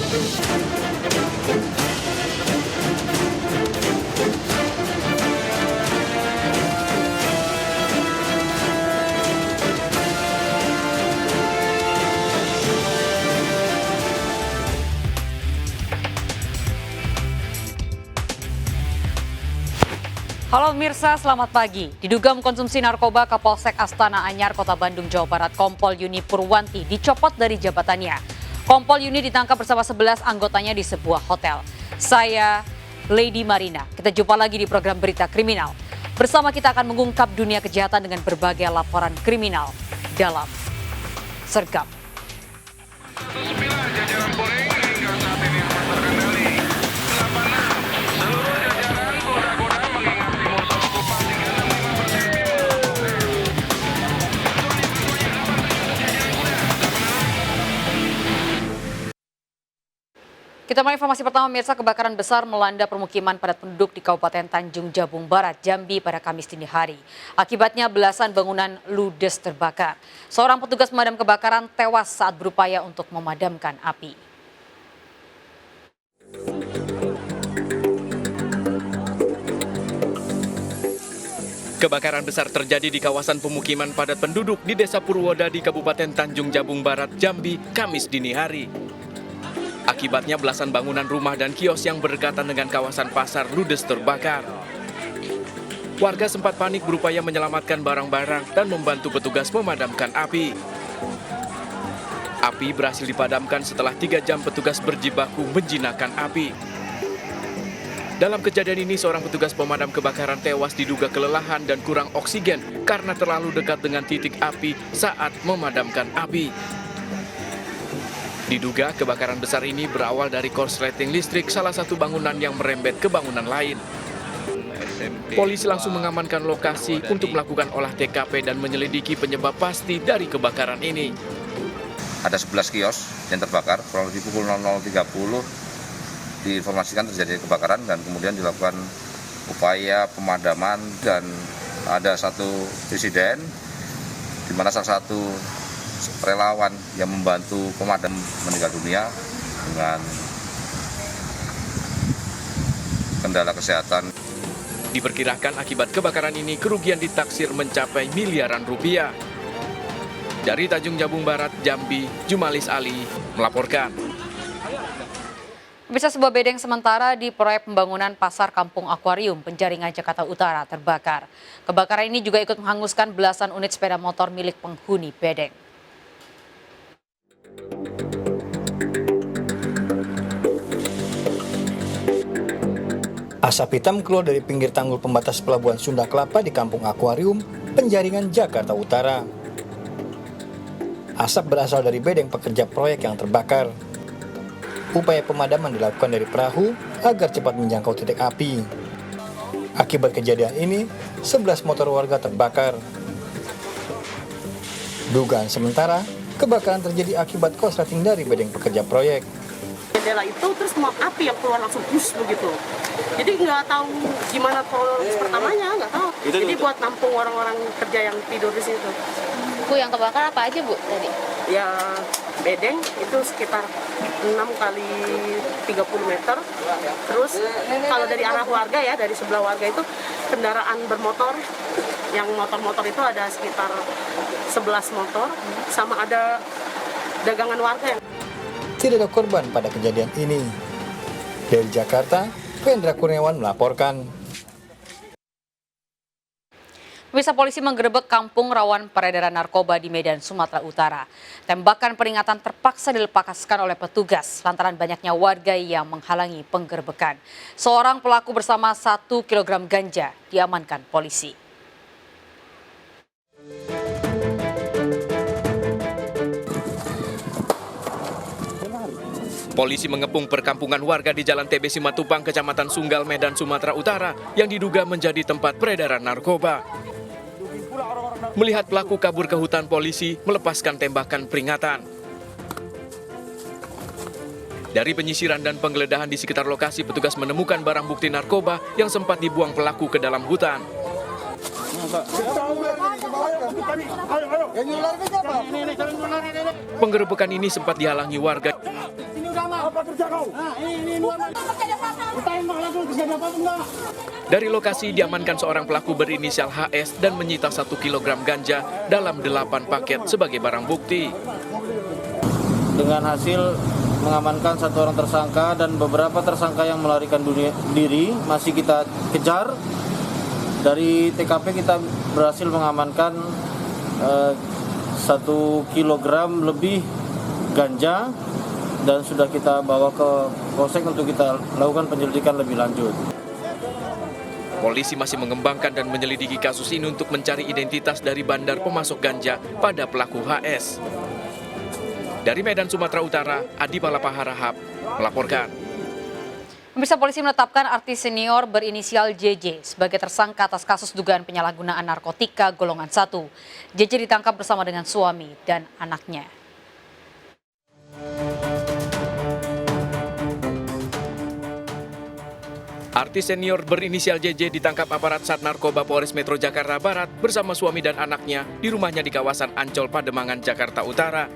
Halo pemirsa, selamat pagi. Diduga mengkonsumsi narkoba, Kapolsek Astana Anyar, Kota Bandung, Jawa Barat, Kompol Yuni Purwanti dicopot dari jabatannya. Kompol Yuni ditangkap bersama 11 anggotanya di sebuah hotel. Saya Lady Marina. Kita jumpa lagi di program Berita Kriminal. Bersama kita akan mengungkap dunia kejahatan dengan berbagai laporan kriminal dalam Sergap. Kita mulai informasi pertama, pemirsa. Kebakaran besar melanda permukiman padat penduduk di Kabupaten Tanjung Jabung Barat, Jambi pada Kamis dini hari. Akibatnya belasan bangunan ludes terbakar. Seorang petugas pemadam kebakaran tewas saat berupaya untuk memadamkan api. Kebakaran besar terjadi di kawasan pemukiman padat penduduk di Desa Purwoda di Kabupaten Tanjung Jabung Barat, Jambi, Kamis dini hari. Akibatnya belasan bangunan rumah dan kios yang berdekatan dengan kawasan pasar ludes terbakar. Warga sempat panik berupaya menyelamatkan barang-barang dan membantu petugas memadamkan api. Api berhasil dipadamkan setelah 3 jam petugas berjibaku menjinakkan api. Dalam kejadian ini, seorang petugas pemadam kebakaran tewas diduga kelelahan dan kurang oksigen karena terlalu dekat dengan titik api saat memadamkan api. Diduga kebakaran besar ini berawal dari korsleting listrik salah satu bangunan yang merembet ke bangunan lain. Polisi langsung mengamankan lokasi untuk melakukan olah TKP dan menyelidiki penyebab pasti dari kebakaran ini. Ada 11 kios yang terbakar, kurang lebih pukul 00.30 diinformasikan terjadi kebakaran dan kemudian dilakukan upaya pemadaman dan ada satu insiden di mana salah satu relawan yang membantu pemadam meninggal dunia dengan kendala kesehatan. Diperkirakan akibat kebakaran ini kerugian ditaksir mencapai miliaran rupiah. Dari Tanjung Jabung Barat, Jambi, Jumalis Ali melaporkan. Bisa sebuah bedeng sementara di proyek pembangunan Pasar Kampung Akuarium, Penjaringan, Jakarta Utara terbakar. Kebakaran ini juga ikut menghanguskan belasan unit sepeda motor milik penghuni bedeng. Asap hitam keluar dari pinggir tanggul pembatas pelabuhan Sunda Kelapa di Kampung Akuarium, Penjaringan, Jakarta Utara. Asap berasal dari bedeng pekerja proyek yang terbakar. Upaya pemadaman dilakukan dari perahu agar cepat menjangkau titik api. Akibat kejadian ini, 11 motor warga terbakar. Dugaan sementara, kebakaran terjadi akibat korsleting dari bedeng pekerja proyek. Jendela itu terus api yang keluar langsung bus begitu. Jadi nggak tahu gimana proses pertamanya, nggak tahu. Jadi buat nampung orang-orang kerja yang tidur di situ. Bu, yang kebakar apa aja, Bu, tadi? Ya, bedeng itu sekitar 6 kali 30 meter. Terus kalau dari arah warga ya, dari sebelah warga itu kendaraan bermotor. Yang motor-motor itu ada sekitar 11 motor, sama ada dagangan warga yang... Tidak ada korban pada kejadian ini. Dari Jakarta, Vendra Kurniawan melaporkan. Pemirsa, polisi menggerebek kampung rawan peredaran narkoba di Medan, Sumatera Utara. Tembakan peringatan terpaksa dilepaskan oleh petugas lantaran banyaknya warga yang menghalangi penggerebekan. Seorang pelaku bersama 1 kg ganja diamankan polisi. Polisi mengepung perkampungan warga di Jalan TB Simatupang, Kecamatan Sunggal, Medan, Sumatera Utara yang diduga menjadi tempat peredaran narkoba. Melihat pelaku kabur ke hutan, polisi melepaskan tembakan peringatan. Dari penyisiran dan penggeledahan di sekitar lokasi, petugas menemukan barang bukti narkoba yang sempat dibuang pelaku ke dalam hutan. Penggerebekan ini sempat dihalangi warga. Dari lokasi diamankan seorang pelaku berinisial HS dan menyita 1 kg ganja dalam 8 paket sebagai barang bukti. Dengan hasil mengamankan 1 orang tersangka dan beberapa tersangka yang melarikan diri masih kita kejar. Dari TKP kita berhasil mengamankan 1 kilogram lebih ganja dan sudah kita bawa ke polsek untuk kita lakukan penyelidikan lebih lanjut. Polisi masih mengembangkan dan menyelidiki kasus ini untuk mencari identitas dari bandar pemasok ganja pada pelaku HS. Dari Medan, Sumatera Utara, Adi Palapahara melaporkan. Pemirsa, polisi menetapkan artis senior berinisial JJ sebagai tersangka atas kasus dugaan penyalahgunaan narkotika golongan 1. JJ ditangkap bersama dengan suami dan anaknya. Artis senior berinisial JJ ditangkap aparat Sat Narkoba Polres Metro Jakarta Barat bersama suami dan anaknya di rumahnya di kawasan Ancol, Pademangan, Jakarta Utara.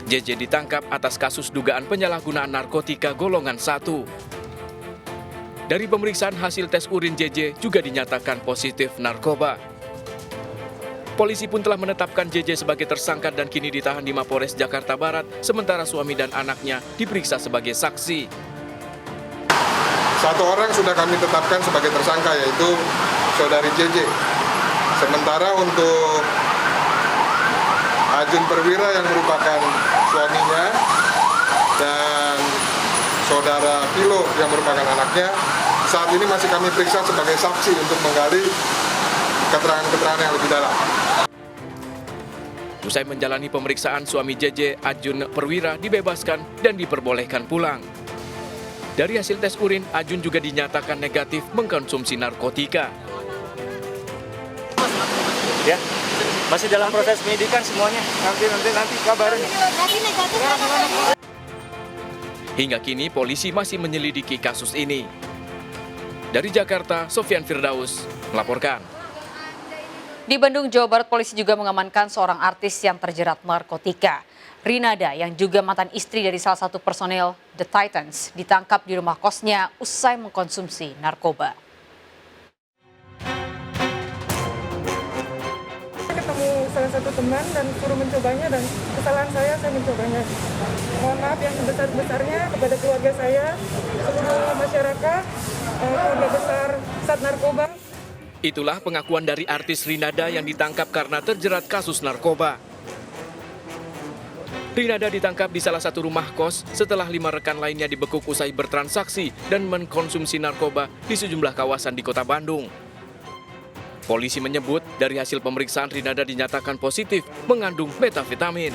JJ ditangkap atas kasus dugaan penyalahgunaan narkotika golongan 1. Dari pemeriksaan hasil tes urin JJ juga dinyatakan positif narkoba. Polisi pun telah menetapkan JJ sebagai tersangka dan kini ditahan di Mapolres Jakarta Barat, sementara suami dan anaknya diperiksa sebagai saksi. 1 orang sudah kami tetapkan sebagai tersangka, yaitu saudari JJ. Sementara untuk Ajun Perwira yang merupakan suaminya dan saudara Pilo yang merupakan anaknya, saat ini masih kami periksa sebagai saksi untuk menggali keterangan-keterangan yang lebih dalam. Usai menjalani pemeriksaan, suami JJ, Ajun Perwira, dibebaskan dan diperbolehkan pulang. Dari hasil tes urin, Ajun juga dinyatakan negatif mengkonsumsi narkotika. Ya, masih dalam proses penyidikan semuanya. Nanti kabarin. Hingga kini polisi masih menyelidiki kasus ini. Dari Jakarta, Sofyan Firdaus melaporkan. Di Bandung, Jawa Barat, polisi juga mengamankan seorang artis yang terjerat narkotika. Rinada, yang juga mantan istri dari salah satu personel The Titans, ditangkap di rumah kosnya usai mengkonsumsi narkoba. Ketemu salah satu teman dan suruh mencobanya, dan kesalahan saya mencobanya. Mohon maaf yang sebesar-besarnya kepada keluarga saya, seluruh masyarakat, keluarga besar Sat Narkoba. Itulah pengakuan dari artis Rinada yang ditangkap karena terjerat kasus narkoba. Rinada ditangkap di salah satu rumah kos setelah 5 rekan lainnya dibekuk usai bertransaksi dan mengkonsumsi narkoba di sejumlah kawasan di kota Bandung. Polisi menyebut dari hasil pemeriksaan Rinada dinyatakan positif mengandung metafetamin.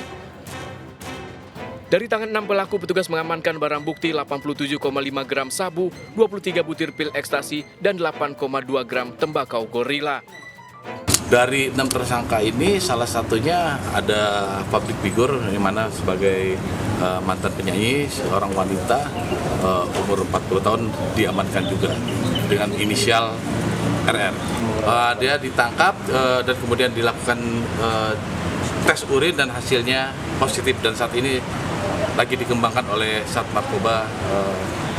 Dari tangan 6 pelaku, petugas mengamankan barang bukti 87,5 gram sabu, 23 butir pil ekstasi, dan 8,2 gram tembakau gorila. Dari 6 tersangka ini salah satunya ada public figure yang mana sebagai mantan penyanyi, seorang wanita umur 40 tahun diamankan juga dengan inisial RR. Dia ditangkap dan kemudian dilakukan tes urin dan hasilnya positif, dan saat ini lagi dikembangkan oleh Sat Narkoba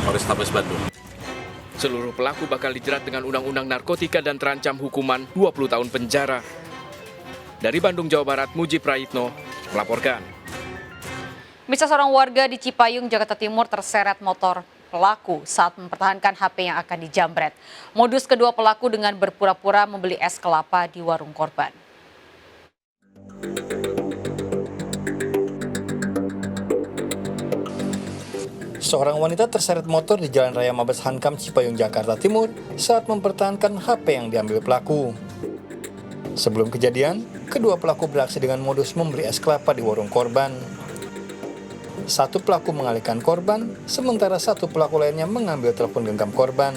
Polrestabes Bandung. Seluruh pelaku bakal dijerat dengan Undang-Undang Narkotika dan terancam hukuman 20 tahun penjara. Dari Bandung, Jawa Barat, Muji Prayitno melaporkan. Misal seorang warga di Cipayung, Jakarta Timur terseret motor pelaku saat mempertahankan HP yang akan dijamret. Modus kedua pelaku dengan berpura-pura membeli es kelapa di warung korban. Seorang wanita terseret motor di Jalan Raya Mabes Hankam, Cipayung, Jakarta Timur saat mempertahankan HP yang diambil pelaku. Sebelum kejadian, kedua pelaku beraksi dengan modus membeli es kelapa di warung korban. Satu pelaku mengalihkan korban, sementara satu pelaku lainnya mengambil telepon genggam korban.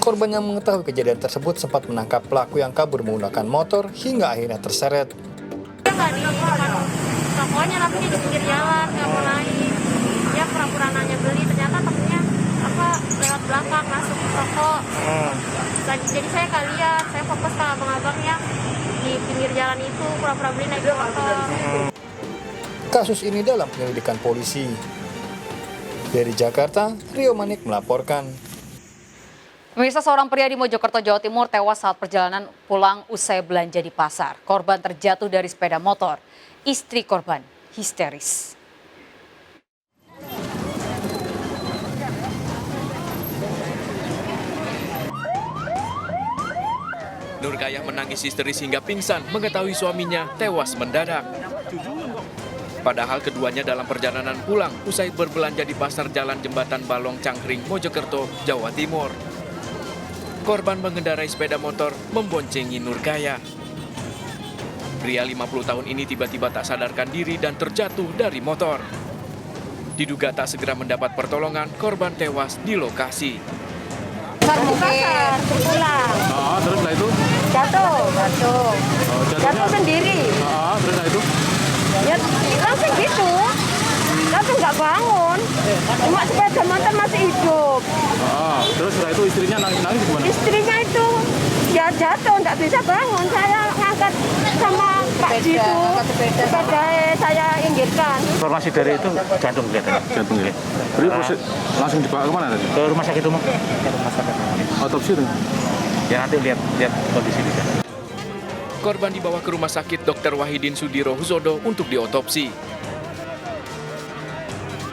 Korban yang mengetahui kejadian tersebut sempat menangkap pelaku yang kabur menggunakan motor hingga akhirnya terseret. Nggak di tokonya, tapi di pinggir jalan, nggak mau naik. Dia pura-pura nanya beli, ternyata temennya lewat belakang masuk ke toko. Jadi saya nggak lihat, saya fokus ke abang-abang yang di pinggir jalan itu pura-pura beli naik motor. Kasus ini dalam penyelidikan polisi. Dari Jakarta, Rio Manik melaporkan. Pemirsa, seorang pria di Mojokerto, Jawa Timur tewas saat perjalanan pulang usai belanja di pasar. Korban terjatuh dari sepeda motor. Istri korban histeris. Nurkayah menangis histeris hingga pingsan mengetahui suaminya tewas mendadak. Padahal keduanya dalam perjalanan pulang usai berbelanja di pasar Jalan Jembatan Balong Cangkring, Mojokerto, Jawa Timur. Korban mengendarai sepeda motor memboncengi Nurkayah. Pria 50 tahun ini tiba-tiba tak sadarkan diri dan terjatuh dari motor. Diduga tak segera mendapat pertolongan, korban tewas di lokasi. Pasar, pulang. Terus setelah itu? Jatuh. Jatuh sendiri. Terus setelah itu? Ya langsung gitu. Langsung nggak bangun. Cuma sepeda motor masih hidup. Terus setelah itu istrinya nangis gimana? Istrinya itu ya jatuh, nggak bisa bangun. Saya ngangkat sama Pak Jitu. Sepeda saya inggirkan. Informasi dari itu jantung kelihatannya. Jantung ya. Jadi langsung dibawa kemana tadi? Ke rumah sakit umum. Ke rumah sakit. Otopsi itu? Ya nanti lihat kondisi dia. Korban dibawa ke rumah sakit Dr. Wahidin Sudiro Husodo untuk diotopsi.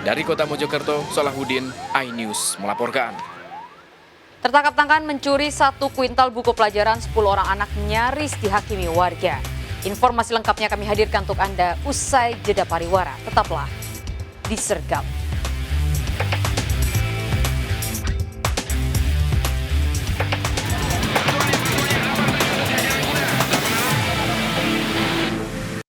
Dari kota Mojokerto, Salahuddin, iNews melaporkan. Tertangkap-tangan mencuri 1 kuintal buku pelajaran 10 orang anak nyaris dihakimi warga. Informasi lengkapnya kami hadirkan untuk Anda usai jeda pariwara. Tetaplah di Sergap.